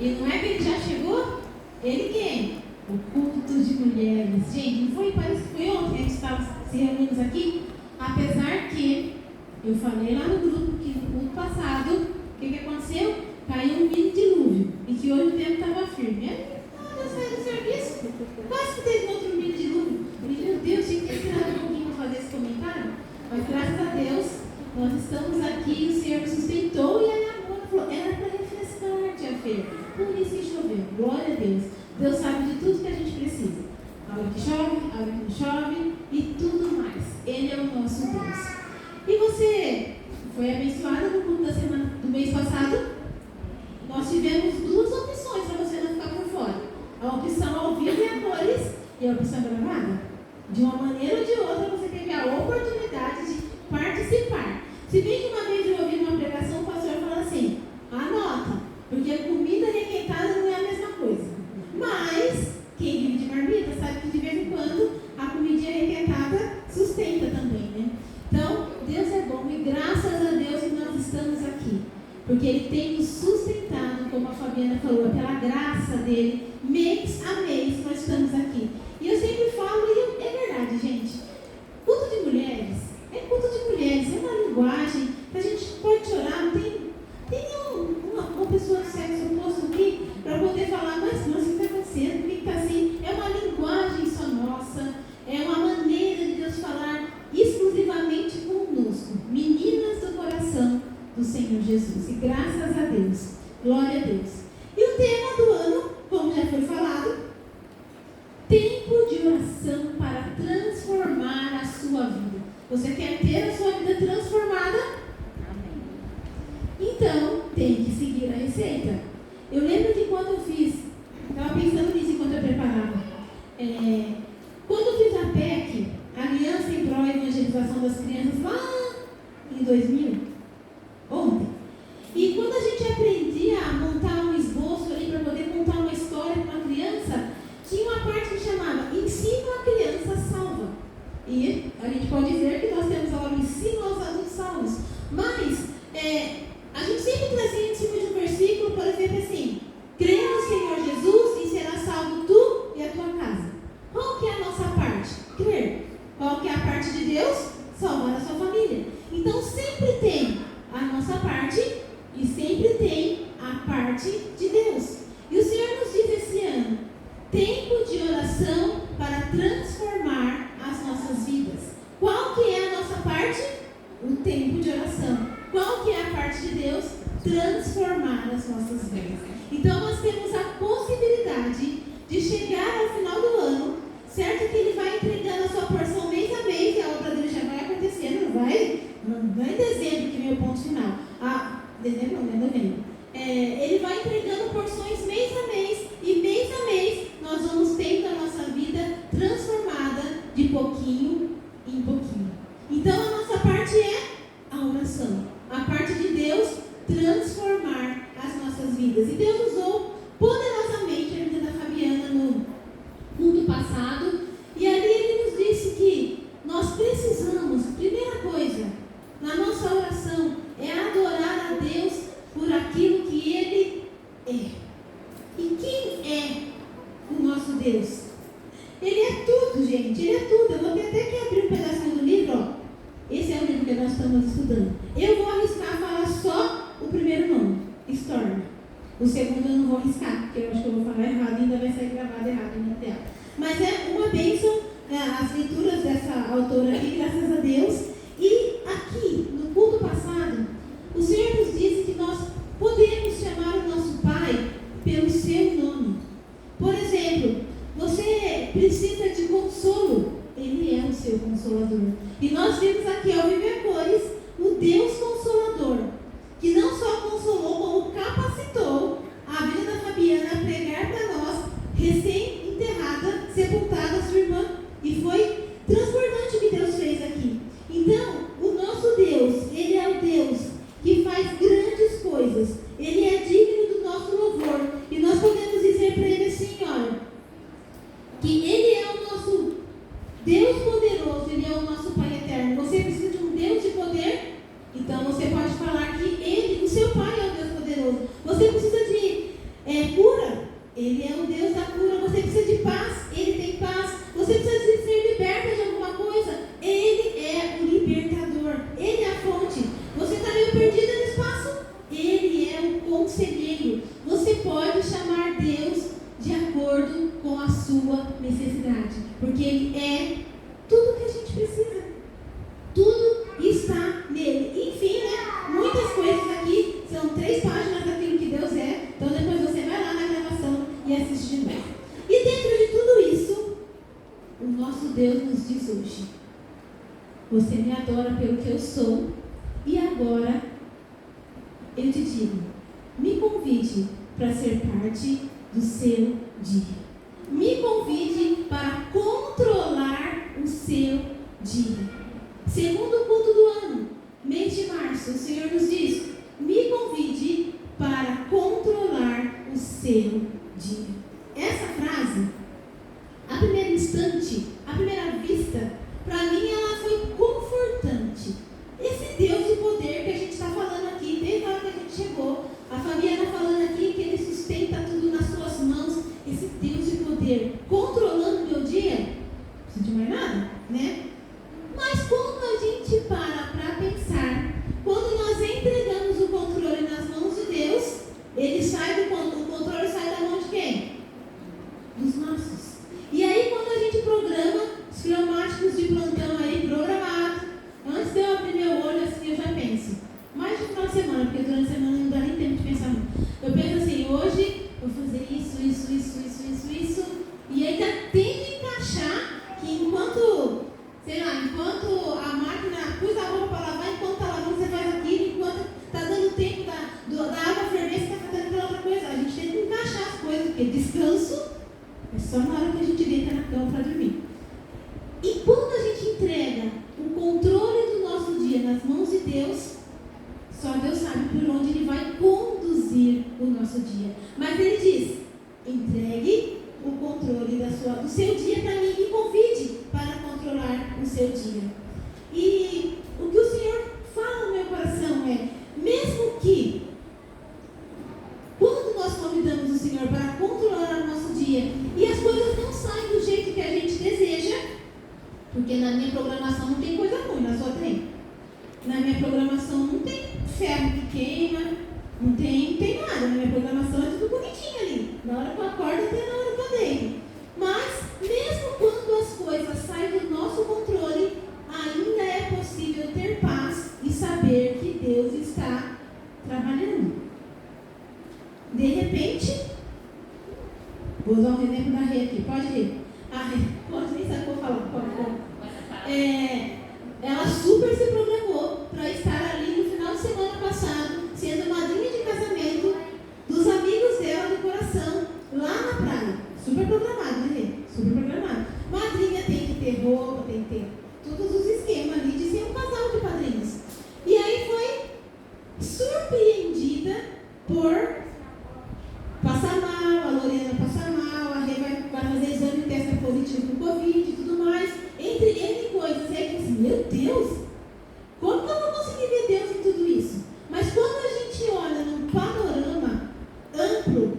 E não é que ele já chegou? Ele quem? O culto de mulheres. Gente, não foi, parece que foi ontem que a gente estava se reunindo aqui. Apesar que eu falei lá no grupo que no culto passado, o que aconteceu? Caiu um mini dilúvio. E que hoje o tempo estava firme. Eu saí do serviço. Quase que teve outro mini dilúvio. Eu falei, meu Deus, tinha que ter esperado um pouquinho para fazer esse comentário. Mas graças a Deus, nós estamos aqui, o Senhor sustentou e a Ana falou, era para refrescar, tia Fê. Por isso que choveu. Glória a Deus. Deus sabe de tudo que a gente precisa. A hora que chove, a hora que não chove e tudo mais. Ele é o nosso Deus. E você foi abençoada no culto da semana do mês passado? Nós tivemos duas opções para você não ficar por fora. A opção ao vivo e a cores e a opção gravada. De uma maneira ou de outra, você teve a oportunidade de participar. Se bem que uma vez eu ouvi uma pregação, o pastor falou assim, anota, porque a comida requentada não é a mesma coisa. Mas, quem vive de marmita sabe que de vez em quando a comidinha requentada sustenta também, né? Então, Deus é bom e graças a Deus que nós estamos aqui. Porque Ele tem nos sustentado, como a Fabiana falou, pela graça dEle, mês a mês nós estamos aqui. E eu sempre falo, e é verdade, gente, culto de mulheres, é culto de mulheres, é uma linguagem que a gente pode chorar, não tem uma pessoa do sexo oposto aqui para poder falar, mas o que está acontecendo, por que está assim? É uma linguagem só nossa, é uma maneira de Deus falar exclusivamente conosco, meninas do coração do Senhor Jesus. E graças a Deus, glória a Deus. E o tema do ano, como já foi falado, tempo de oração para transformar a sua vida. Você quer ter a sua vida transformada? Amém. Então, tem que seguir a receita. Eu lembro que quando eu fiz, estava pensando nisso enquanto eu preparava. Quando eu fiz a PEC, Aliança em Prol da Evangelização das Crianças, lá em 2000, ontem. E quando a gente aprendia a montar um esboço ali para poder contar uma história para uma criança, tinha uma parte que chamava Ensino a Criança Salva. E a gente pode dizer que nós temos agora o ensino aos adultos salvos. Mas a gente sempre trazia em cima de um versículo, por exemplo, assim: creia no Senhor Jesus e será salvo tu e a tua casa. Qual que é a nossa parte? Crer. Qual que é a parte de Deus? Salvar a sua família. Então sempre tem a nossa parte e sempre tem a parte de Deus. E o Senhor nos diz esse ano: tempo de oração para transformar as nossas vidas. Qual que é a nossa parte? O tempo de oração. Qual que é a parte de Deus? Transformar as nossas vidas. Então nós temos a possibilidade de chegar ao final do ano, certo que Ele vai entregando a sua porção mês a mês, e a obra dele já vai acontecendo, não vai? Não é em dezembro que vem o ponto final. Dezembro não, é novembro. Ele vai entregando porções mês a mês, e mês a mês nós vamos tendo a nossa vida transformada de pouquinho em pouquinho. Então a nossa parte é a oração. A parte de Deus, transformar as nossas vidas. E Deus usou poderosamente a vida da Fabiana no culto passado. E ali Ele nos disse que nós precisamos, primeira coisa, na nossa oração, é adorar a Deus por aquilo que Ele é. E quem é o nosso Deus? Ele é tudo, gente. Ele é tudo. Eu vou ter até que abrir um pedacinho do livro, ó. Esse é o livro que nós estamos estudando. Eu vou arriscar falar só o primeiro nome, Storm. O segundo eu não vou arriscar, porque eu acho que eu vou falar errado e ainda vai sair gravado errado na tela. Mas é uma bênção, as leituras dessa autora aqui, graças a Deus. E aqui, no culto passado, o Senhor nos disse que nós podemos chamar o nosso Pai pelo seu nome. Por exemplo, você precisa de consolo. Ele é o seu consolador. E nós vimos aqui ao Viver Cores o Deus Consolador, que não só consolou, como capacitou a vida da Fabiana a pregar para nós, recém-enterrada, sepultada, sua irmã. E foi transbordante o que Deus fez aqui. Então, conselheiro. Você pode chamar Deus de acordo com a sua necessidade, porque Ele é tudo que a gente precisa. Tudo está nele. Enfim, né? Muitas coisas aqui são 3 páginas daquilo que Deus é. Então depois você vai lá na gravação e assiste de novo. E dentro de tudo isso, o nosso Deus nos diz hoje: você me adora pelo que eu sou, e agora eu te digo, me convide para ser parte do seu dia. Me convide para controlar o seu dia. Segundo culto do ano, mês de março, o Senhor nos diz: me convide para controlar o seu dia. Essa frase, à primeiro instante, à primeira vista, para mim ela foi confortante. Esse Deus de poder que a gente está falando aqui, desde a hora que a gente chegou, a Fabiana falando aqui que Ele sustenta tudo nas suas mãos, esse Deus de poder controlando o meu dia, não precisa de mais nada, né? Mas quando a gente para pensar, quando nós entregamos o controle nas mãos de Deus, ele sai do controle, o controle sai da mão de quem? Dos nossos. E aí quando a gente programa os pneumáticos de plantão aí programados, antes de eu abrir meu olho assim eu já penso, mais de final de semana, porque durante a semana não dá nem tempo de pensar muito. Eu penso assim, hoje eu vou fazer isso, e ainda tem que encaixar que enquanto a máquina pôs a roupa para lavar, enquanto está lavando você faz aquilo, enquanto está dando tempo da água ferver, você está fazendo aquela outra coisa. A gente tem que encaixar as coisas, porque descanso é só na hora que a gente deita na cama para dormir. E quando a gente entrega o controle do nosso dia nas mãos de Deus, só Deus sabe por onde Ele vai conduzir o nosso dia. Mas Ele diz: entregue o controle do seu dia para mim e convide para controlar o seu dia. E o que o Senhor fala no meu coração é, mesmo que quando nós convidamos o Senhor para controlar o nosso dia e as coisas não saem do jeito que a gente deseja, porque na minha programação não tem coisa ruim, na sua tem. Na minha programação não tem ferro que queima, não tem nada. Na minha programação é tudo bonitinho ali. Na hora que eu acordo até na hora que eu deito. Mas, mesmo quando as coisas saem do nosso controle, ainda é possível ter paz e saber que Deus está trabalhando. De repente, vou usar um exemplo da Rê aqui, pode rir. A Rê, pode nem saber o que eu vou falar, pode. Ela super se programou para estar ali no final de semana passado, sendo madrinha de casamento dos amigos dela do coração, lá na praia. Super programado, né? Super programado. Madrinha tem que ter roupa, tem que ter todos os esquemas ali de ser um casal de padrinhos. E aí foi surpreendida por passar mal, a Lorena passar mal, a Rê vai fazer exame e testa positivo no Covid e tudo mais. Entre N coisas. E aí eu disse, meu Deus, como que eu vou conseguir ver Deus em tudo isso? Mas quando a gente olha num panorama amplo,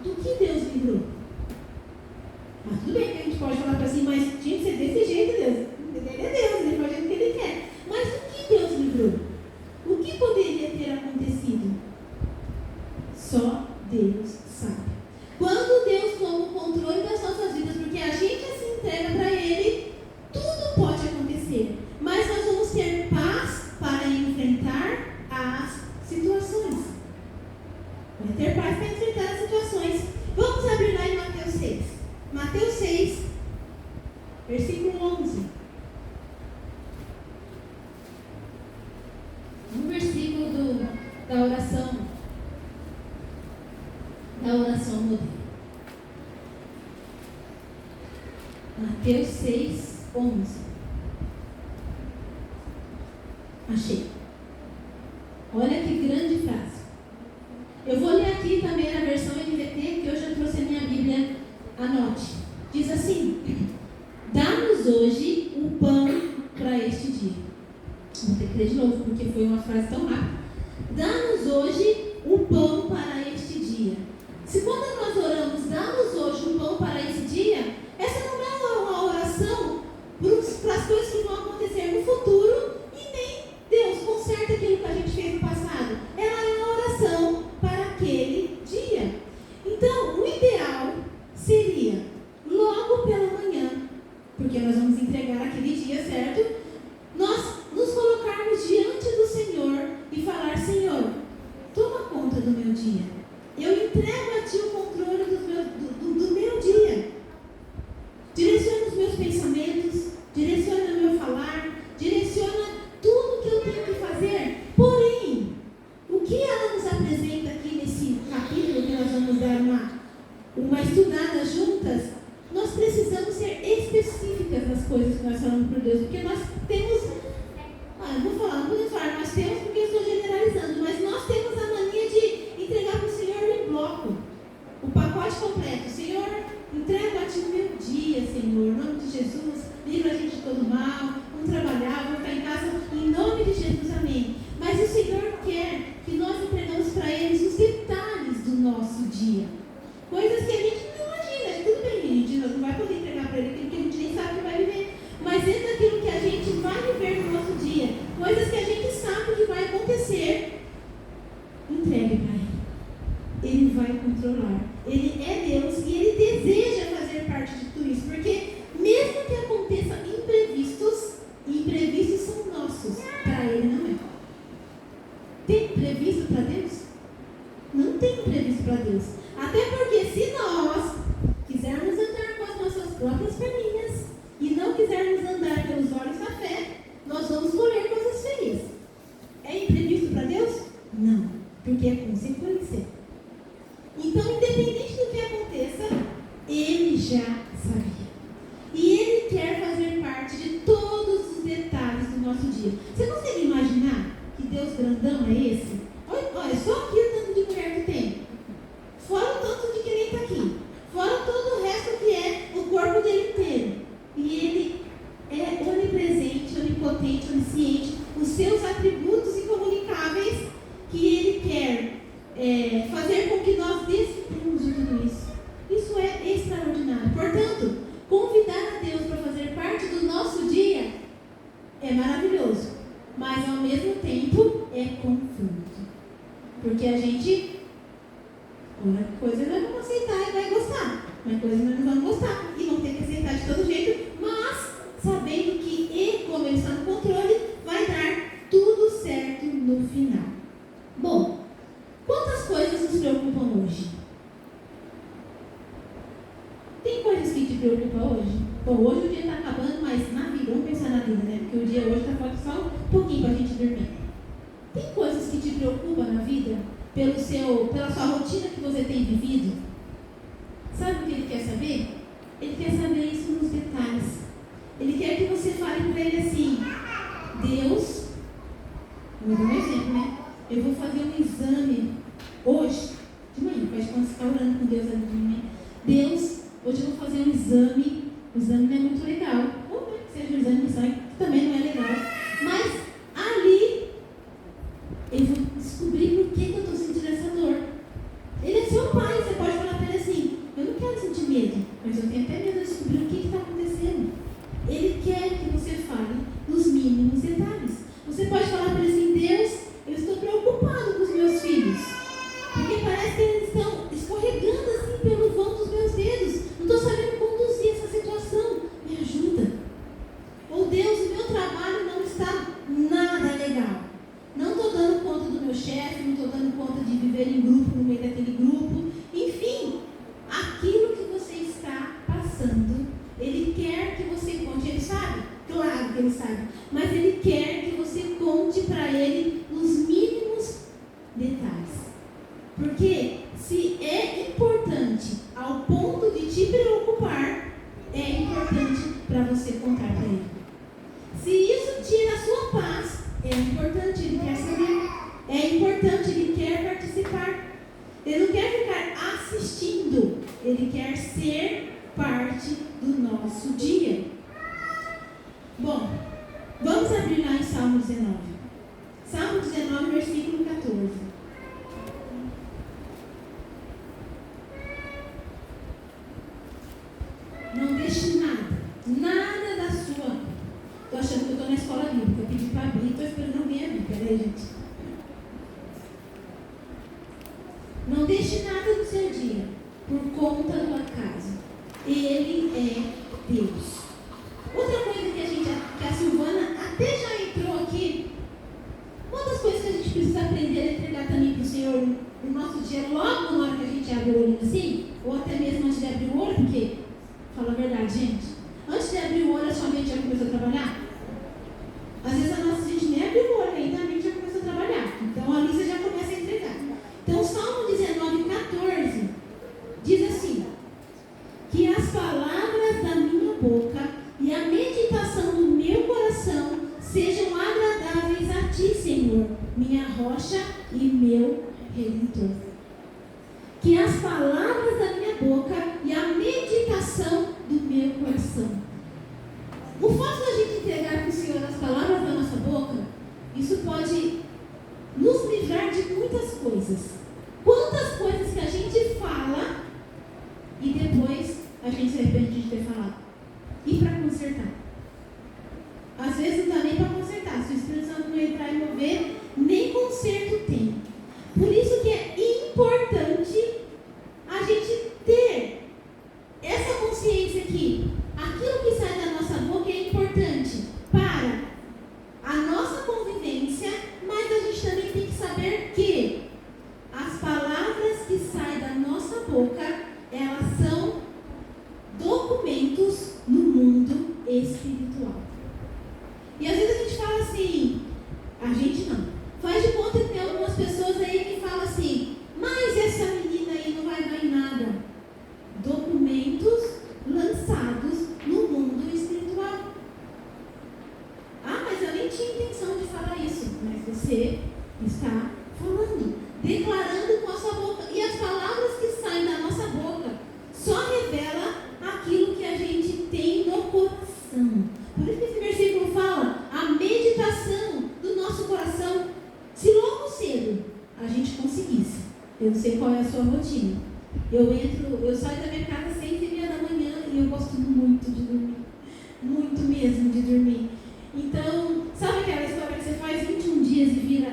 do que Deus livrou? Mas tudo bem que a gente pode falar para assim, mas tinha que ser desse jeito, Deus. Ele é Deus, ele faz o que ele quer. Mas do que Deus livrou? O que poderia ter acontecido? Só Deus sabe. Quando Deus toma o controle das nossas vidas, porque a gente se entrega para Ele, tudo pode acontecer. Mas nós vamos ter paz para enfrentar as situações. Vai ter paz para enfrentar as situações. Vamos abrir lá em Mateus 6. Mateus 6, versículo 11. Um versículo da oração modelo. Mateus 6, 11. Achei. Olha que grande frase. Eu vou ler aqui também na versão NVT, que hoje eu trouxe a minha Bíblia. Anote. Diz assim: dá-nos hoje o pão para este dia. Vou ter que ler de novo, porque foi uma frase tão rápida. Dá-nos hoje o pão para este dia. Se quando nós oramos, dá-nos hoje o pão para esse dia, essa não é uma oração para as coisas que vão acontecer no futuro, e nem Deus conserta aquilo que a gente fez no passado. Ela é uma oração para conta do meu dia. Eu entrego a Ti o controle do meu dia. Direciona os meus pensamentos, direciona o meu falar, direciona tudo que eu tenho que fazer. Porém, o que ela nos apresenta aqui nesse capítulo que nós vamos dar uma estudada juntas, nós precisamos ser específicas nas coisas que nós falamos por Deus, porque nós temos, não podemos falar, nós temos porque eu estou generalizando, mas nós temos a mania de entregar para o Senhor em bloco, o pacote completo. Senhor, entrego a Ti o meu dia, Senhor, em nome de Jesus, livra a gente de todo mal, vamos trabalhar, vamos ficar em casa, em nome de Jesus, amém. Mas o Senhor quer que nós entregamos para Ele os detalhes do nosso dia, coisas que a gente não imagina. Tudo bem, a gente não vai poder entregar para Ele aquilo que a gente nem sabe que vai viver, mas dentro daquilo que a gente vai viver no nosso dia, coisas que a gente sabe que vai acontecer, entregue para Ele. Ele vai controlar. Ele é Deus e Ele deseja fazer parte de tudo isso, porque mesmo que aconteça imprevistos são nossos, para Ele não é. Tem imprevisto para Deus? Não tem imprevisto para Deus. Até porque se nós quisermos andar com as nossas próprias perninhas e não quisermos andar pelos olhos da fé, nós vamos colher coisas feias. É imprevisto para Deus? Não, porque é consequência. Então, independente do que aconteça, Ele já sabia. E Ele quer fazer parte de todos os detalhes do nosso dia. Você consegue imaginar que Deus grandão é esse? Olha só aqui o tanto de mulher que tem. Fora o tanto de que nem está aqui. Fora todo o resto que é o corpo dele inteiro. E Ele é onipresente, onipotente, onisciente. Os seus atributos incomunicáveis que Ele quer fazer com que nós desfrutemos de tudo isso. Isso é extraordinário. Portanto, convidar a Deus para fazer parte do nosso dia é maravilhoso, mas ao mesmo tempo é confuso. Porque a gente, coisa nós vamos aceitar e vai gostar, mas coisa nós não vamos gostar e vamos ter que aceitar de todo jeito, mas sabendo que Ele, como Ele está no controle, vai dar tudo certo no final. Bom, quantas coisas nos preocupam hoje? Tem coisas que te preocupam hoje? Bom, hoje o dia está acabando, mas na vida, vamos pensar na vida, né? Porque o dia hoje está faltando só um pouquinho para a gente dormir. Tem coisas que te preocupam na vida? Pela sua rotina que você tem vivido? Sabe o que Ele quer saber? Ele quer saber isso nos detalhes. Ele quer que você fale para Ele assim: Deus, vou dar um exemplo, né? Eu vou fazer um exame hoje, de manhã, pode ficar orando com Deus ali de manhã. Deus, hoje eu vou fazer um exame. O exame não é muito legal. Ou mesmo que seja um exame de sangue, que também não é legal. Mas ali eu vou descobrir por que eu estou sentindo essa dor. Ele é seu pai, você pode falar para ele assim: eu não quero sentir medo, mas eu tenho até medo de descobrir o que está acontecendo. Ele quer que você fale nos mínimos detalhes. Você pode falar para ele assim: Deus, eu estou preocupado com os meus filhos, porque parece que eles estão escorregando assim pelo vão dos meus dedos. Não estou sabendo conduzir essa situação. Me ajuda. Ou Deus, o meu trabalho não está nada legal. Não estou dando conta do meu chefe, não estou dando conta de viver em grupo, no meio daquele grupo. Enfim, aquilo que você está passando, Ele quer que você conte. Ele sabe? Claro que Ele sabe. Mas Ele quer que você conte para Ele os mínimos detalhes. Porque se é importante ao ponto de te preocupar, é importante para você contar para Ele. Se isso tira a sua paz, é importante, Ele quer saber. É importante, Ele quer participar. Ele não quer ficar assistindo, Ele quer ser parte do nosso dia. Bom, vamos abrir lá em Salmo 19. Salmo 19, versículo 14. Não deixe nada da sua. Estou achando que eu estou na escola bíblica. Eu pedi para abrir, estou esperando alguém abrir. Peraí, gente. Não deixe nada do seu dia por conta do acaso. Ele é Deus. Outra coisa que a Silvana até já entrou aqui. Uma das coisas que a gente precisa aprender a entregar também para o Senhor o nosso dia logo na hora que a gente abre o olho assim, ou até mesmo antes de abrir o olho, porque, fala a verdade, gente, antes de abrir o olho a sua mente já começou a trabalhar? Às vezes a gente nem abre o olho ainda, a mente já começou a trabalhar. Então ali você já começa a entregar. Então Salmo 19:14 diz assim: que as palavras da minha boca e a meditação do meu coração sejam agradáveis a ti, Senhor, minha rocha e meu redentor. Que as palavras da minha boca e a meditação do meu coração. O fato da gente entregar para o Senhor as palavras da nossa boca, isso pode nos livrar de muitas coisas. Quantas coisas que a gente fala e depois a gente se arrepende de ter falado. E para consertar? Às vezes não dá nem para consertar. Se o Espírito Santo não entrar e mover, nem conserto tem. Por isso que é importante a gente ter essa consciência que aquilo que sai da nossa boca é importante para a nossa convivência, mas a gente também tem que saber que as palavras que saem da nossa boca, elas são documentos no mundo espiritual. E às vezes a gente fala assim, a gente não, faz de conta que tem algumas pessoas aí que falam assim, mas essa menina aí não vai dar em nada. Documentos lançados no mundo espiritual. Ah, mas eu nem tinha intenção de falar isso. Mas você está falando, declarando com a sua boca. E as palavras que saem da nossa boca só revelam aquilo que a gente tem no coração. Por isso que esse versículo fala a meditação do nosso coração. Se logo cedo a gente conseguisse, eu não sei qual é a sua rotina, eu saio da minha casa às 6:30 da manhã e eu gosto muito de dormir, muito mesmo de dormir. Então, sabe aquela história que você faz 21 dias e vira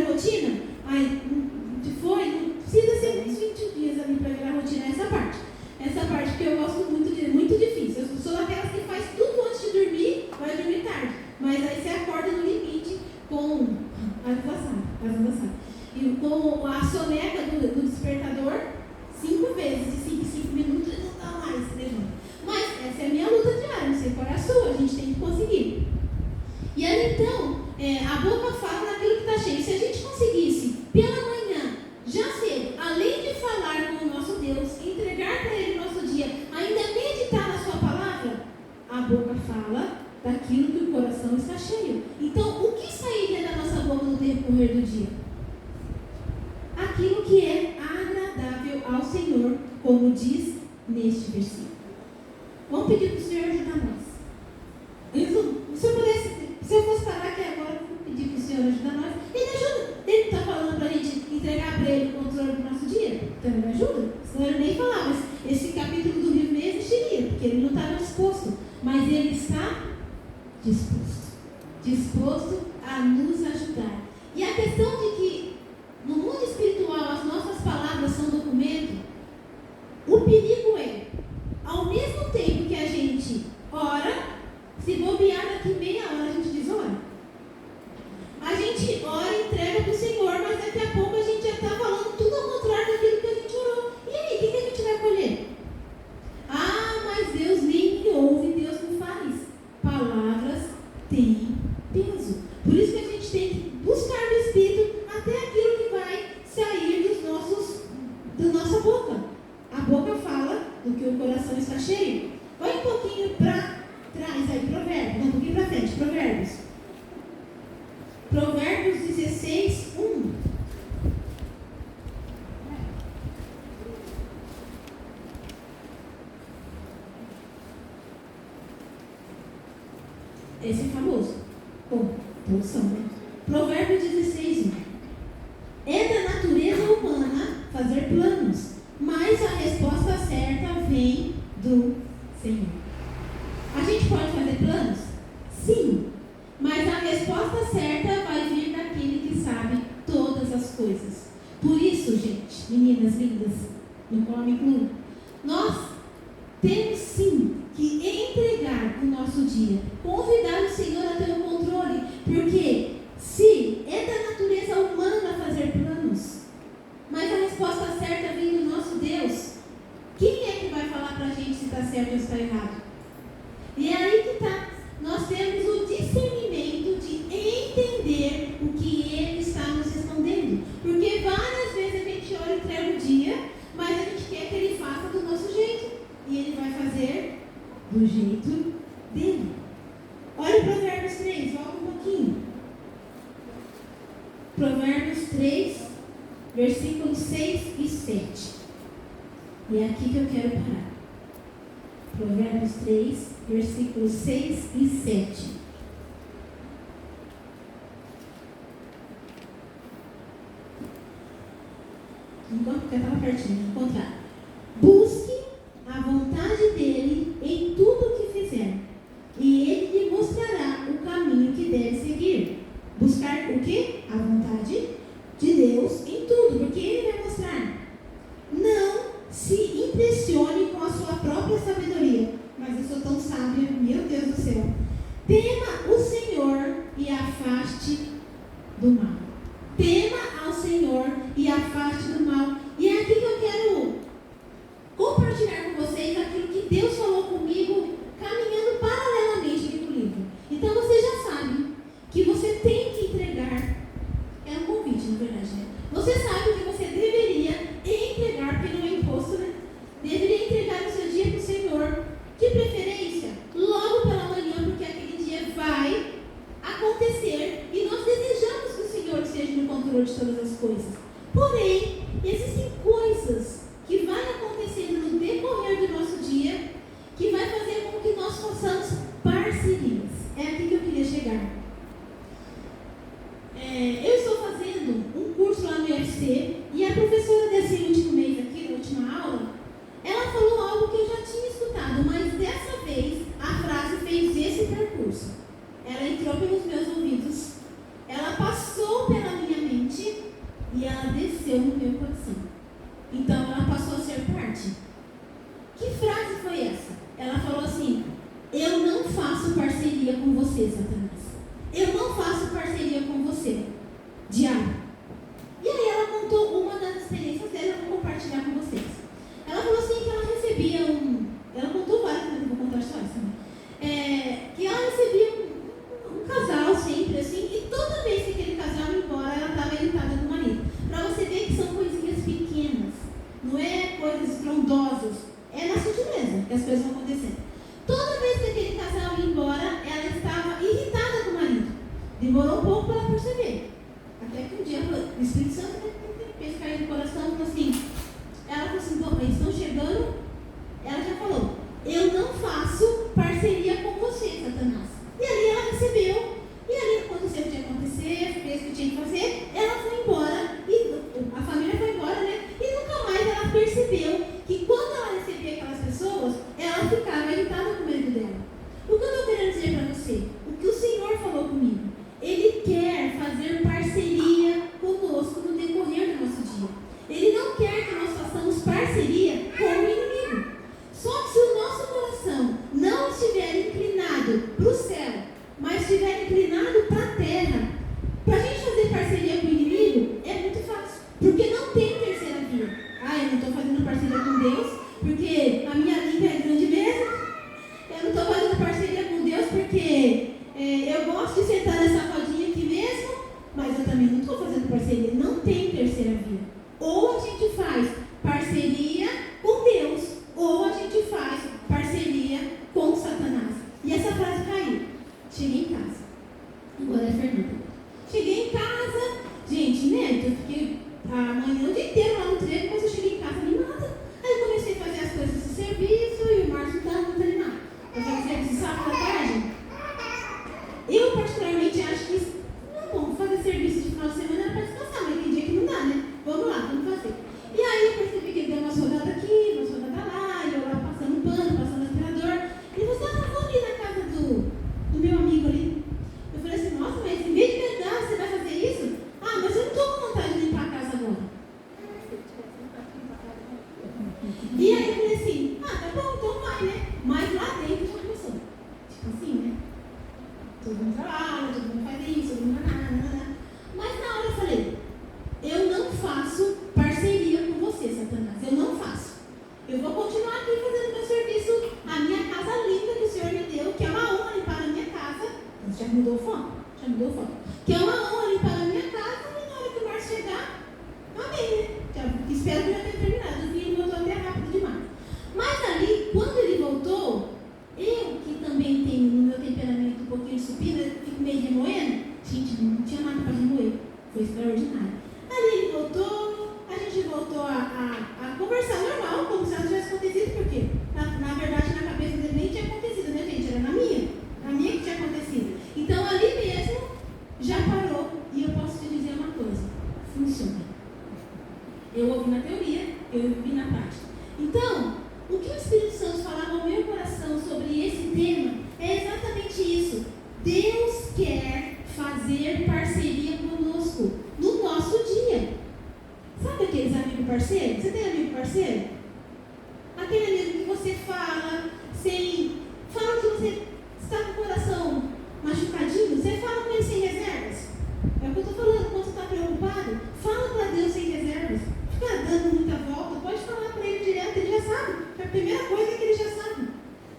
rotina? Aí, não precisa ser uns 21 dias ali para virar rotina, essa parte que eu gosto muito difícil. Eu sou daquelas que faz tudo antes de dormir, vai dormir tarde, mas aí você acorda no limite com e com a soneca do despertador 5 vezes, de 5 em 5 minutos, e não dá mais, levanta. Mas essa é a minha luta diária, não sei qual é a sua, a gente tem que conseguir. E aí então, a boca fala daquilo que está cheio. Se a gente conseguisse, pela manhã, já cedo, além de falar com o nosso Deus, entregar para Ele o nosso dia, ainda meditar na sua palavra, a boca fala daquilo que o coração está cheio. Então, o que sairia da nossa boca no decorrer do dia? Aquilo que é agradável ao Senhor, como diz neste versículo. Vamos pedir para o Senhor ajudar nós. Se eu fosse parar aqui agora, vou pedir para o Senhor ajudar nós. Ele ajuda. Ele está falando para a gente entregar para Ele o controle do nosso dia. Então Ele ajuda. Senão Ele nem falava. Mas esse capítulo do livro nem existiria, porque Ele não estava disposto. Mas Ele está disposto a nos ajudar. E a questão de que no mundo espiritual as nossas palavras são documento, o perigo é, ao mesmo tempo que a gente ora, se bobear daqui meia hora a gente desora. A gente ora e entrega para o Senhor, mas daqui a pouco a gente já está falando tudo ao contrário daquilo que a gente orou. E aí, o que a gente vai colher? Ah, mas Deus nem me ouve, Deus não faz. Palavras têm peso. Por isso que a gente tem que buscar no Espírito até aquilo que vai sair da nossa boca. A boca fala do que o coração está cheio. Vai um pouquinho para trás aí, Provérbios. Um pouquinho para frente, Provérbios. Provérbios 16, 1. Esse é famoso. Produção, né? Provérbios 16, 1. É da natureza humana fazer planos, mas a resposta certa vem do Senhor. A gente pode fazer planos? Sim. Mas a resposta certa vai vir daquele que sabe todas as coisas. Por isso, gente, meninas lindas, no qual me incluo, nós temos sim que entregar o nosso dia, convidar o Senhor a ter o controle, porque se é da natureza humana fazer planos, versículos 6 e 7. E é aqui que eu quero parar. Provérbios 3, versículos 6 e 7. Porque estava pertinho de encontrar. Busque a vontade dele em tudo o que fizer, e ele lhe mostrará o caminho que deve seguir. Buscar o quê? A vontade de Deus em tudo, porque ele vai mostrar. Não se impressione com a sua própria sabedoria. Mas eu sou tão sábia, meu Deus do céu. Tema o Senhor e afaste do mal. Tema ao Senhor e afaste do mal. E é aqui que eu quero compartilhar com vocês aquilo que Deus falou comigo, caminhando paralelamente aqui no livro. Então você já sabe que você tem que entregar. É um convite, na verdade, né? Você sabe que você deveria entregar, porque não é imposto, né? Deveria entregar o seu dia para o Senhor. De preferência, logo pela manhã, porque aquele dia vai acontecer e nós desejamos que o Senhor esteja no controle de todas as coisas. Porém, existem coisas que vão acontecendo no decorrer do nosso dia que vai fazer com que nós façamos parcerias. É aqui que eu queria chegar. Eu estou fazendo um curso lá no UFC e a professora desse último mês aqui, na última aula, ela falou algo que eu já tinha escutado, mas dessa vez a frase fez esse percurso. Ela entrou pelos meus ouvidos, ela passou pela minha mente e ela desceu no meu coração. Então ela passou a ser parte. Que frase foi essa? Ela falou assim: eu não faço parceria com você, Satanás. Eu não faço parceria com você, diabo. E aí ela contou uma das experiências dela, eu vou compartilhar com vocês. Ela falou assim que ela recebia ela contou várias, mas eu vou contar só essa, né? Que ela recebia um casal sempre assim, e toda vez que aquele casal ia embora, ela estava irritada com o marido. Para você ver que são coisinhas pequenas, não é coisas estrondosas, é na sutileza que as coisas vão acontecendo. Toda vez que aquele casal ia embora, ela estava irritada com o marido. Demorou um pouco para ela perceber. Até que um dia o Espírito Santo fez cair no coração e falou assim, ela falou assim, bom, eles estão chegando. Ela já falou, eu não faço parceria com você, Satanás. E ali ela recebeu, e ali aconteceu o que tinha que acontecer, fez o que tinha que fazer, ela foi embora, e a família foi embora, né? E nunca mais ela percebeu que quando ela recebia aquelas pessoas, ela ficava irritada com o marido dela. O que eu estou querendo dizer para você? O que o Senhor falou comigo? Ele quer fazer parceria conosco no decorrer do nosso dia. Ele não quer que nós façamos parceria com o inimigo. Só que se o nosso coração não estiver inclinado para o céu, mas estiver inclinado para a terra, para a gente fazer parceria com o inimigo, é muito fácil. Porque não tem terceira via. Eu não estou fazendo parceria com Deus, porque a minha língua é grande mesmo. Eu não estou fazendo parceria com Deus, porque eu gosto de sentar nessa rodinha aqui mesmo, mas eu também não estou fazendo parceria. Não tem terceira via. Ou a gente faz parceria com Deus, ou a gente faz parceria com Satanás. E essa frase caiu. Cheguei em casa. Agora é Fernanda. Cheguei em casa, gente, né? Eu fiquei a manhã o dia inteiro lá no treino, mas eu cheguei em casa animada. Aí eu comecei a fazer as coisas do serviço e o Márcio estava muito animado. Eu fazer serviço sábado à tarde. Eu particularmente acho que não é bom fazer serviço de final de semana para descansar, mas tem dia que não dá, né? Vamos lá, vamos fazer. E aí eu percebi que ele deu uma rodada aqui, uma rodada lá, e eu lá passando pano, passando aspirador. E você vamos ali na casa do meu amigo ali. Eu falei assim, nossa, mas em vez de pegar, você vai fazer isso? Mas eu não estou com vontade de limpar a casa agora. E aí eu falei assim, tá bom, então vai, né? Mas lá dentro já começou. Tipo assim, né? Todo mundo trabalha, todo mundo faz isso, todo mundo nada. Mas na hora eu falei, eu não faço parceria com você, Satanás. Eu não faço. Eu vou continuar aqui fazendo meu serviço, a minha casa linda que o Senhor me deu, que é uma honra limpar a minha casa. Já mudou o foco? Já mudou o foco. Que é uma honra limpar a minha casa, e na hora que o Márcio chegar, amém, né? Espero que já tenha terminado. O filho voltou até rápido demais. Mas ali, quando ele voltou, eu que também tenho no meu temperamento um pouquinho de supina, fico meio remoendo. Gente, não tinha nada para remoer. Foi extraordinário. Ali ele voltou, Eu ouvi na teoria, eu ouvi na prática. Então, o que o Espírito Santo falava ao meu coração sobre esse tema é exatamente isso. Deus quer fazer parceria conosco no nosso dia. Sabe aqueles amigos parceiros? Você tem amigo parceiro? Aquele amigo que você fala que você está com o coração machucadinho, você fala com ele sem reservas. É o que eu estou falando, quando você está preocupado, fala para Deus sem reservas. Fica dando muita volta, pode falar para ele direto, ele já sabe. A primeira coisa é que ele já sabe.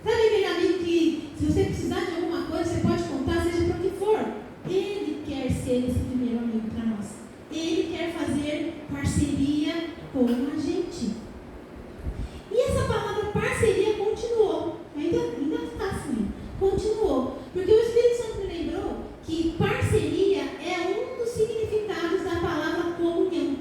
Sabe aquele amigo que, se você precisar de alguma coisa, você pode contar, seja para o que for. Ele quer ser esse primeiro amigo para nós. Ele quer fazer parceria com a gente. E essa palavra parceria continuou. Ainda está assim. Continuou. Porque o Espírito Santo me lembrou que parceria é um dos significados da palavra comunhão.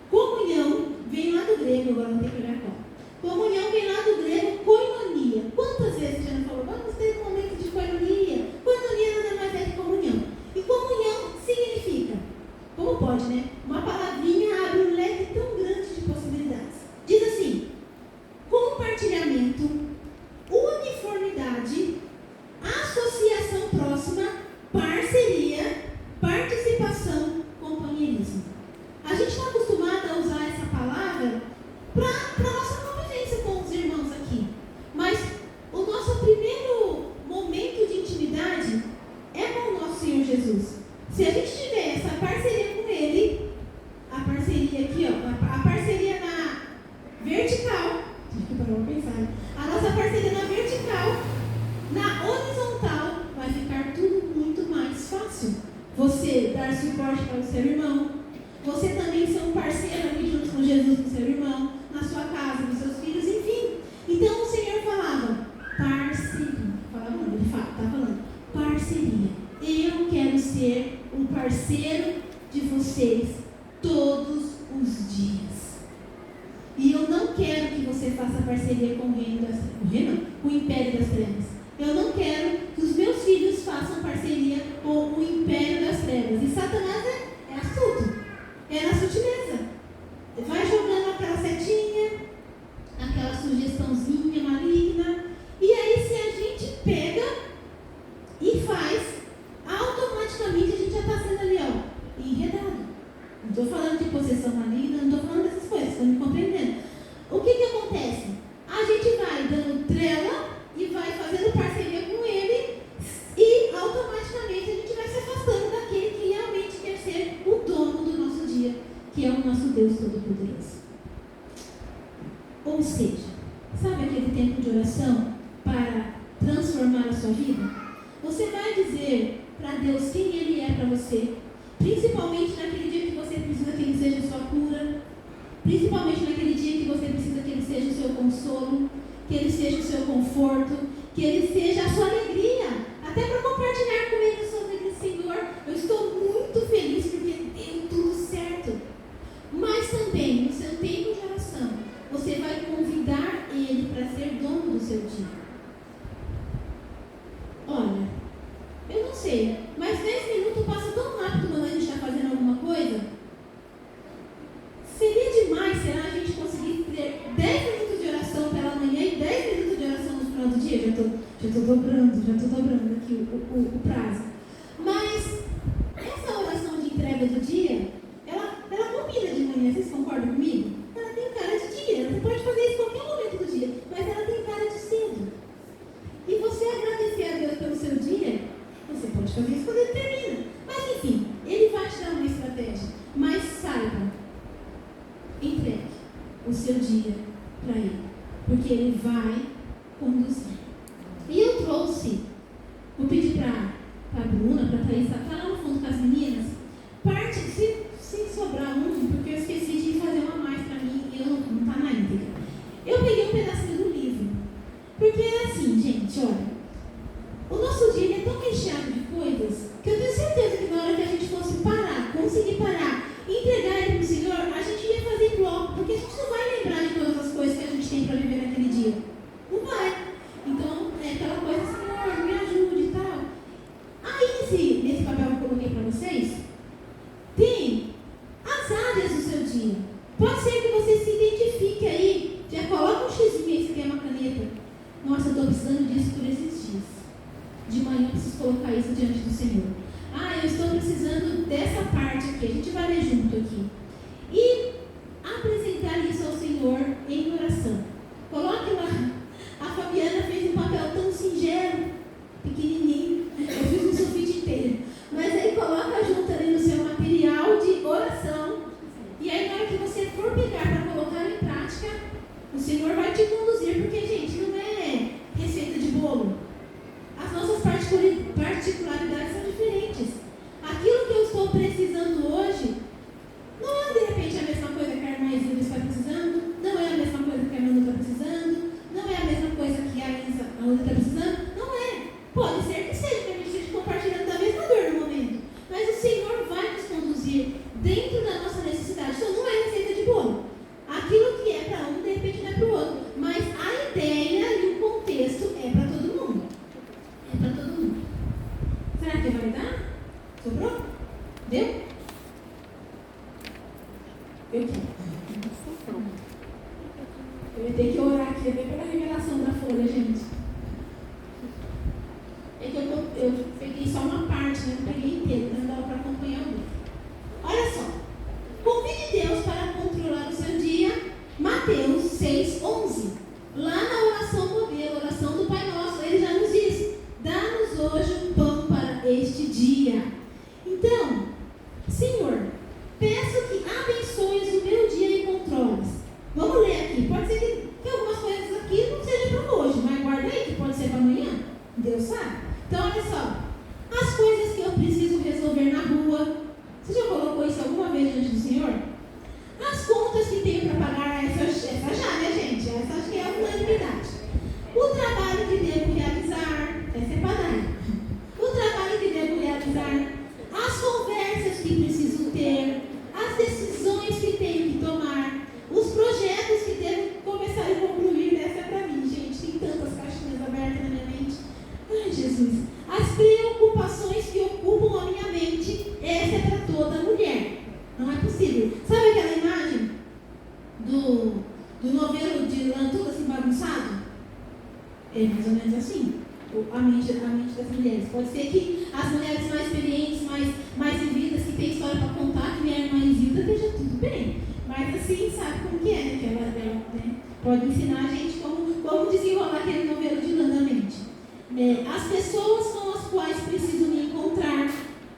Comunhão vem lá do grego, agora não tem que olhar qual. Comunhão vem lá do grego koinonia. Quantas vezes já não falou? Vamos ter um momento de koinonia. Koinonia nada mais é que comunhão. E comunhão significa, como pode, né? Uma palavrinha abre um leque tão grande de possibilidades. Diz assim: compartilhamento, uniformidade, associação próxima, parceria, participação, companheirismo. A gente está acostumado a usar essa palavra para a nossa convivência com os irmãos aqui. Mas o nosso primeiro momento de intimidade é com o nosso Senhor Jesus. Se a gente tiver essa parceria com Ele, a parceria aqui, ó, a parceria na vertical, a nossa parceria na vertical, na horizontal, vai ficar tudo muito mais fácil. Você dar suporte para o seu irmão, você também ser um parceiro ali junto com Jesus, com o seu irmão, na sua casa, com seus filhos, enfim. Então o Senhor falava parceria. Ele está falando parceria. Eu quero ser um parceiro de vocês todos os dias. E eu não quero que você faça parceria com o reino das trevas, com o império das trevas. Eu não quero que os meus filhos façam parceria com o império das trevas. E Satanás é astuto, é na sutileza. Vai jogando aquela setinha, aquela sugestãozinha maligna. E aí, se a gente pega e faz, automaticamente a gente já está sendo ali, ó, enredado. Não estou falando de possessão maligna, não estou falando dessas coisas, estão me compreendendo? O que acontece? A gente vai dando trela e vai fazendo parceria com ele e automaticamente a gente vai se afastando daquele que realmente quer ser o dono do nosso dia, que é o nosso Deus Todo-Poderoso. Ou seja, sabe aquele tempo de oração para transformar a sua vida? Você vai dizer para Deus quem Ele é para você, principalmente naquele dia que você precisa que Ele seja a sua cura, principalmente naquele dia que você precisa que Ele seja o seu consolo, que Ele seja o seu conforto, que Ele seja a sua alegria, até para compartilhar com Ele a sua alegria. Senhor, eu estou muito feliz porque deu tudo certo. Mas também, no seu tempo de oração, você vai convidar Ele para ser dono do seu dia. Olha, eu não sei, mas 10 minutos passa tão rápido quando a gente está fazendo alguma coisa. Seria demais, será, a gente conseguir ter 10 minutos de oração pela manhã e 10 minutos de oração no final do dia? Já estou dobrando aqui o prazo. Mas essa oração de entrega do dia, ela combina de manhã, vocês concordam comigo? Ela tem cara de dia, você pode fazer isso em qualquer momento do dia, mas ela tem cara de cedo. E você agradecer a Deus pelo seu dia, você pode fazer isso quando ele termina. Mas enfim, Ele vai te dar uma estratégia. Mas saiba, entregue o seu dia para Ele, porque Ele vai conduzir. E eu trouxe, vou pedir para a Bruna, para a Thaís, está lá no fundo com as meninas, parte, se sobrar um, porque eu esqueci de fazer uma mais para mim e não está na íntegra. Eu peguei um pedacinho do livro, porque é assim, gente, olha, o nosso dia é tão recheado de coisas que eu tenho certeza que na hora que a gente fosse parar, conseguir parar, entregar ele para o Senhor, a gente ia fazer bloco, porque a gente não vai lembrar de todas as coisas que a gente tem para viver naquele dia. Não vai. Então, é aquela coisa, Senhor, me ajude e tal. Aí, nesse papel que eu coloquei para vocês, tem as áreas do seu dia. Pode ser que você se identifique aí, já coloca um xizinho aí, se quer uma caneta. Nossa, eu estou precisando disso por esses dias. De manhã eu preciso colocar isso diante do Senhor. Eu estou precisando dessa parte aqui. A gente vai ler junto aqui. E apresentar isso ao Senhor em oração. Coloque lá. A Fabiana fez um papel tão singelo, pequenininho. Eu fiz um sulfite inteiro. Mas aí coloca junto ali no seu material de oração. E aí na hora que você for pegar para colocar em prática, o Senhor vai te conduzir. Porque, gente, não é receita de bolo. As nossas particularidades são diferentes. Aquilo que eu estou precisando hoje não é de repente a mesma coisa que a irmã Isilda está precisando, não é a mesma coisa que a Amanda está precisando, não é a mesma coisa que a outra está precisando, não é. Pode ser que seja, que a gente esteja compartilhando da mesma dor no momento, mas o Senhor vai nos conduzir dentro da nossa necessidade. Então não é receita de bolo. Aquilo que é para um, de repente não é para o outro, mas a ideia e o contexto é para todo mundo. É para todo mundo. Será que vai dar? Sobrou? Deu? Eu quero. Eu ia ter que orar aqui até pela revelação da folha, gente. É que eu peguei só uma parte, né? Não peguei inteiro, não dava para acompanhar o livro. Olha só. Convide Deus para controlar o seu dia. Mateus 6:11. Lá na oração modelo, oração do Pai Nosso, ele já nos diz: dá-nos hoje o pão para este dia. Então, Senhor, peço que abençoes o meu dia e controles. Vamos ler aqui. Pode ser que algumas coisas aqui não sejam para hoje, mas guarda aí que pode ser para amanhã. Deus sabe. Então, olha só. As coisas que eu preciso resolver na rua. Você já colocou isso alguma vez diante do Senhor? As contas que tenho para pagar, essa já, né, gente? Essa acho que é a unanimidade. O trabalho que devo realizar, essa é padrão. O trabalho que devo realizar, as conversas que preciso ter, as decisões que tenho que tomar, os projetos que devo começar a concluir. Essa é para mim, gente. Tem tantas caixinhas abertas na minha mente. Ai, Jesus. As preocupações que ocupam a minha mente, essa é para toda mulher. Não é possível. Sabe aquela imagem do novelo de lã todo assim bagunçado? É mais ou menos assim. A mente das mulheres. Pode ser que as mulheres mais experientes, mais vividas, que têm história para contar, que minha irmã Isilda, esteja tudo bem. Mas assim, sabe como que é, né? Que ela né? Pode ensinar a gente como desenrolar aquele novelo de lã na mente. As pessoas com as quais preciso me encontrar,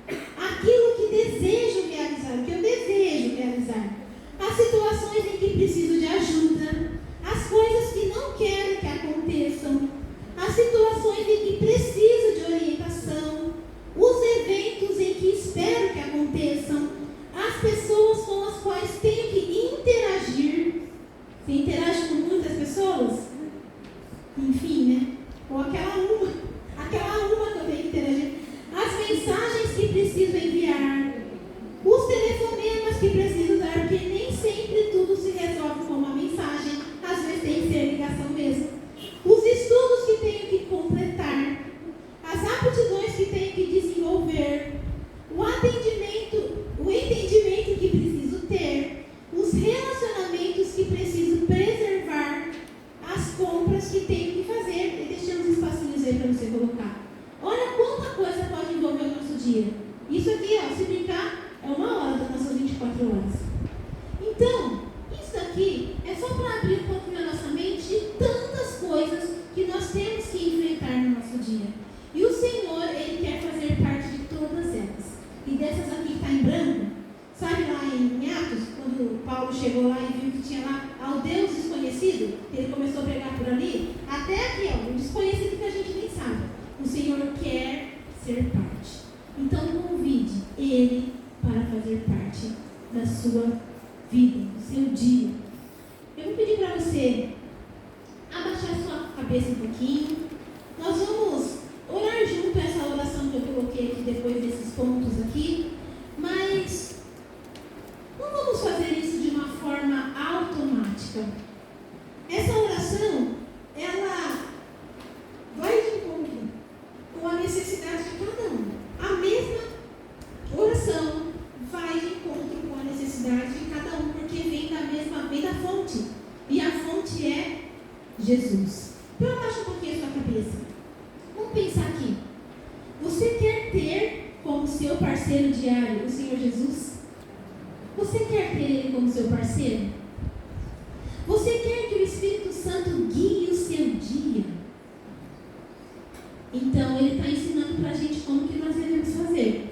aquilo que desejo realizar, o que eu desejo realizar, as situações em que preciso de ajuda, as coisas que não quero que aconteçam, as situações em que preciso de orientação, os eventos em que espero que aconteçam, as pessoas com as quais tenho que interagir. Você interage com muitas pessoas? Enfim, né? Ou aquela uma que eu tenho que interagir. As mensagens que preciso enviar, os telefonemas que preciso dar, porque nem sempre tudo se resolve com uma mensagem, às vezes tem que ser ligação mesmo. Os estudos que tenho que completar, as aptidões que tenho que desenvolver, o entendimento que preciso ter, os relacionamentos que preciso preservar, as compras que tenho que fazer. E deixei uns espacinhos aí para você colocar. Olha quanta coisa pode envolver o nosso dia. Isso aqui, se brincar, é 1 hora das nossas 24 horas. Então, isso aqui é só para abrir um pouquinho a nossa mente de tantas coisas que nós temos que enfrentar no nosso dia. E o Senhor, Ele quer fazer parte de todas elas. E dessas aqui que está em branco, sabe lá em Atos, quando Paulo chegou lá e viu que tinha lá ao Deus desconhecido, ele começou a pregar por ali, até aqui, o desconhecido que a gente nem sabe. O Senhor quer ser parte. Então convide Ele para fazer parte da sua vida, do seu dia. Eu vou pedir para você abaixar sua cabeça um pouquinho. Nós vamos orar junto a essa oração que eu coloquei aqui depois desses pontos aqui, mas não vamos fazer isso de uma forma automática. Essa oração, ela vai de encontro com a necessidade de cada um. A mesma oração vai de encontro com a necessidade de cada um, porque vem da mesma fonte. E a fonte é Jesus. Então abaixa um pouquinho a sua cabeça. Vamos pensar aqui. Você quer ter como seu parceiro diário o Senhor Jesus? Você quer ter Ele como seu parceiro? Você quer que o Espírito Santo guie o seu dia? Então Ele está ensinando para a gente como que nós devemos fazer.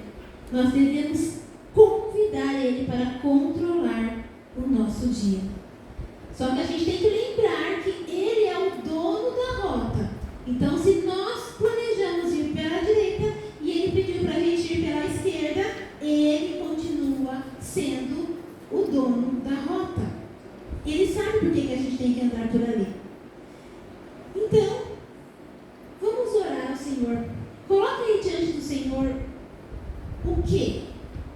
Nós devemos convidar Ele para controlar o nosso dia. Só que a gente tem que lembrar que Ele é o dono da rota. Então, se nós planejamos ir pela direita e Ele pediu para a gente ir pela esquerda, Ele continua sendo o dono da rota. Ele sabe por que a gente tem que andar por ali. Então, vamos orar ao Senhor. Coloque aí diante do Senhor o quê?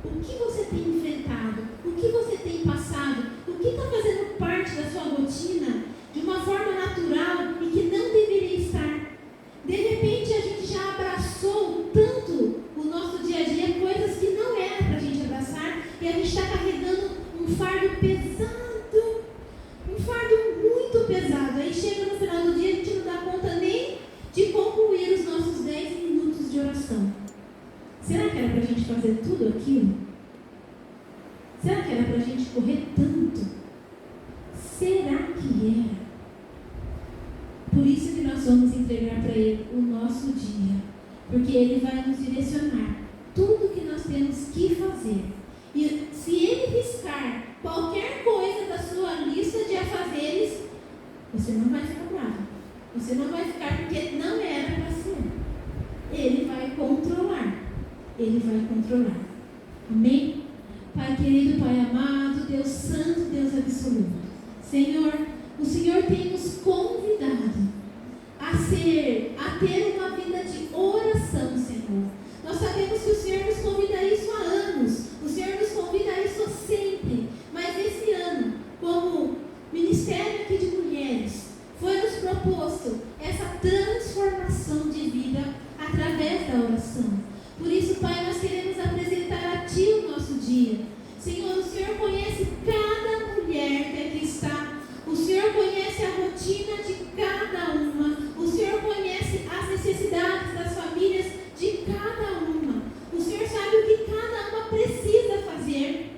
O que você tem enfrentado? O que você tem passado? O que está fazendo parte da sua rotina de uma forma natural e que não deveria estar? De repente a gente já abraçou tanto o nosso dia a dia, coisas que não era para a gente abraçar, e a gente está carregando um fardo pesado, um fardo muito pesado. Aí chega no final do dia, a gente não dá conta nem de concluir os nossos 10 minutos de oração. Será que era para a gente fazer tudo aquilo? Será que era para a gente correr tanto? Será que era? Por isso que nós vamos entregar para Ele o nosso dia, porque Ele vai nos direcionar tudo que nós temos que fazer. E se Ele riscar qualquer coisa da sua lista de afazeres, você não vai ficar bravo. Você não vai ficar porque não era para ser. Ele vai controlar. Ele vai controlar. Amém? Pai querido, Pai amado, Deus santo, Deus absoluto. Senhor, o Senhor tem nos convidado a ter uma vida de oração, Senhor. Nós sabemos que o Senhor nos convida a isso há anos. O Senhor nos convida a isso sempre. Mas esse ano, como Ministério aqui de Mulheres, foi nos proposto essa transformação de vida através da oração. Por isso, Pai, nós queremos apresentar a Ti o nosso dia. Senhor, o Senhor conhece cada mulher que aqui está. O Senhor conhece a rotina de cada uma. O Senhor conhece as necessidades das famílias de cada uma. O Senhor sabe o que cada uma precisa fazer.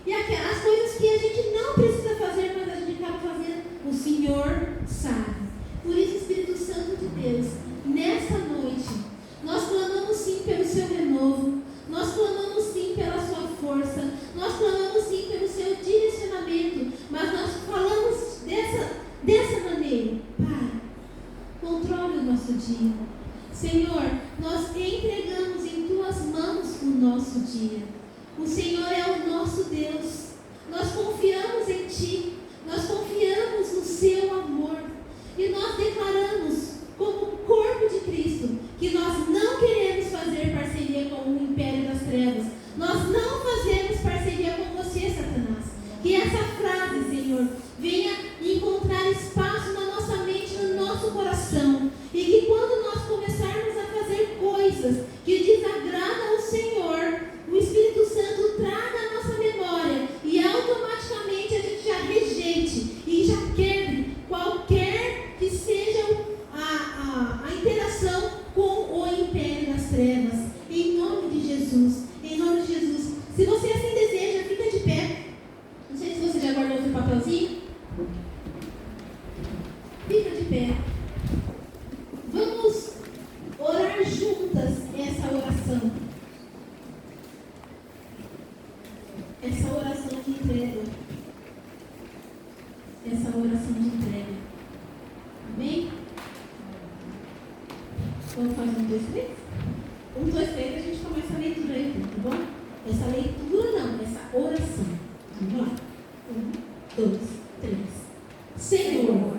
E aquelas coisas que a gente não precisa fazer, mas a gente acaba fazendo, o Senhor sabe. Por isso, Espírito Santo de Deus, nessa noite, nós clamamos sim pelo seu renovo, nós clamamos sim pela sua força, nós clamamos sim pelo seu direcionamento, mas nós falamos dessa maneira. Pai, controle o nosso dia. Senhor, nós entregamos em tuas mãos o nosso dia. O Senhor é o nosso Deus. Nós confiamos em Ti, nós confiamos no seu amor e nós declaramos como corpo de Cristo que nós não queremos fazer parceria com o império das trevas. Nós não fazemos parceria com você, Satanás. Que essa frase, Senhor, venha encontrar espaço na nossa mente, no nosso coração. E que quando nós começarmos a fazer coisas que desagradam ao Senhor, o Espírito Santo traga a nossa memória e automaticamente a gente já rejeite e já quebre qualquer que seja a interação com o império das trevas. Em nome de Jesus. Em nome de Jesus. Se você assim deseja, fica de pé. Não sei se você já guardou seu papelzinho. Fica de pé. Vamos orar juntas essa oração. Essa oração de entrega. Essa oração de entrega. Amém? Vamos fazer 1, 2, 3? 1, 2, 3, a gente começa a leitura aí, tá bom? Essa leitura não, essa oração. Vamos lá. 1, 2, 3. Senhor,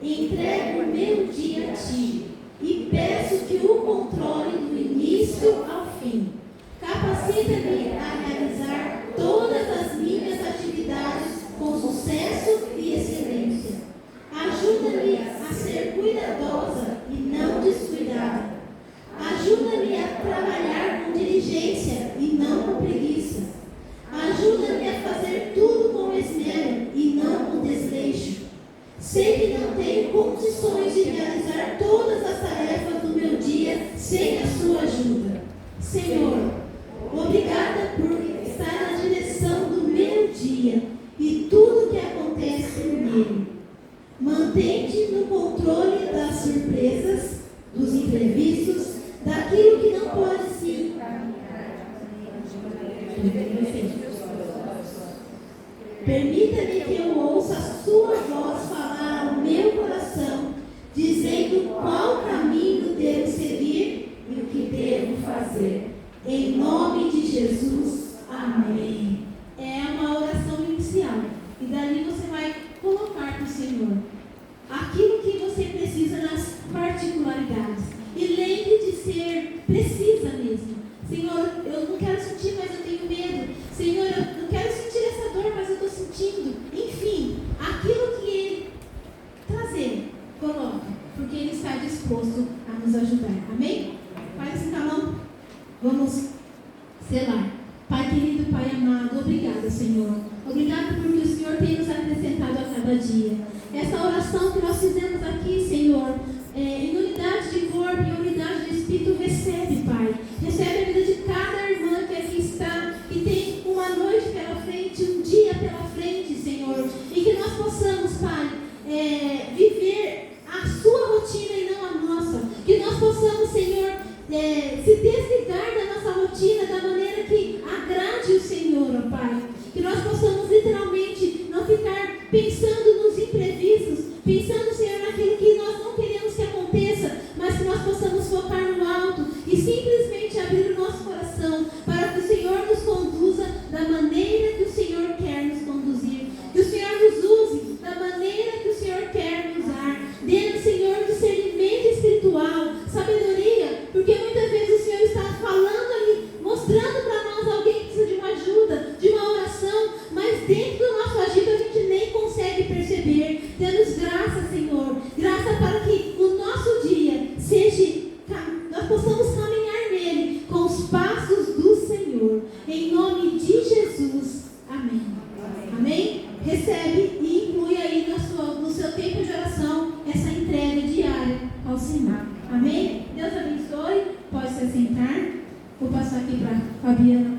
entrego o meu dia a Ti e peço que o controle do início ao fim. Capacita-me a realizar todas as minhas atividades com sucesso e excelência. Ajuda-me a ser cuidadosa e não descuidada. Ajuda-me a trabalhar com diligência e não com preguiça. Ajuda-me a fazer tudo com esmero e não com desleixo. Mantente no controle das surpresas, dos imprevistos, daquilo que não pode se. Permita-me que eu ouça a sua voz falar ao meu coração, dizendo qual caminho devo seguir e o que devo fazer. Em nome de Jesus, amém. É uma oração inicial. E dali você vai colocar para o Senhor aquilo que você precisa nas particularidades. E lembre de ser precisa mesmo. Senhor, eu não quero sentir, mas eu tenho medo. Senhor, eu não quero sentir essa dor, mas eu estou sentindo. Enfim, aquilo que Ele trazer, coloca. Porque Ele está disposto a nos ajudar. Amém? Pai, esse calão. Vamos selar. Pai querido, Pai amado, obrigada, Senhor. Obrigado porque o Senhor tem nos acrescentado a cada dia. Essa oração que nós fizemos aqui, Senhor, em unidade de corpo, em unidade de Espírito, recebe, Pai. Recebe a vida de cada irmã que aqui está, que tem uma noite pela frente, um dia pela frente, Senhor. E que nós possamos, Pai, viver a sua rotina e não a nossa. Que nós possamos, Senhor, se desligar da nossa rotina da maneira que agrade o Senhor, ó Pai. Que nós possamos literalmente não ficar pensando nos imprevistos, pensando, Senhor, naquilo que nós não queremos que aconteça, mas que nós possamos focar no alto e simplesmente abrir o nosso coração para que o Senhor nos conduza da maneira que o Senhor quer nos conduzir. Que o Senhor nos use da maneira que o Senhor quer nos usar. Dê, Senhor, discernimento espiritual, sabedoria, porque muitas vezes o Senhor está falando ali, mostrando para nós alguém que precisa de uma ajuda, de uma oração, mas dentro do nosso agito a gente nem consegue perceber. Dê-nos graça, Senhor, graça para que o nosso dia seja, nós possamos caminhar nele com os passos do Senhor, em nome de Jesus, amém. Amém? Recebe e inclui aí no seu tempo de oração essa entrega diária ao Senhor. Amém? Deus abençoe. Pode se assentar. Vou passar aqui para a Fabiana.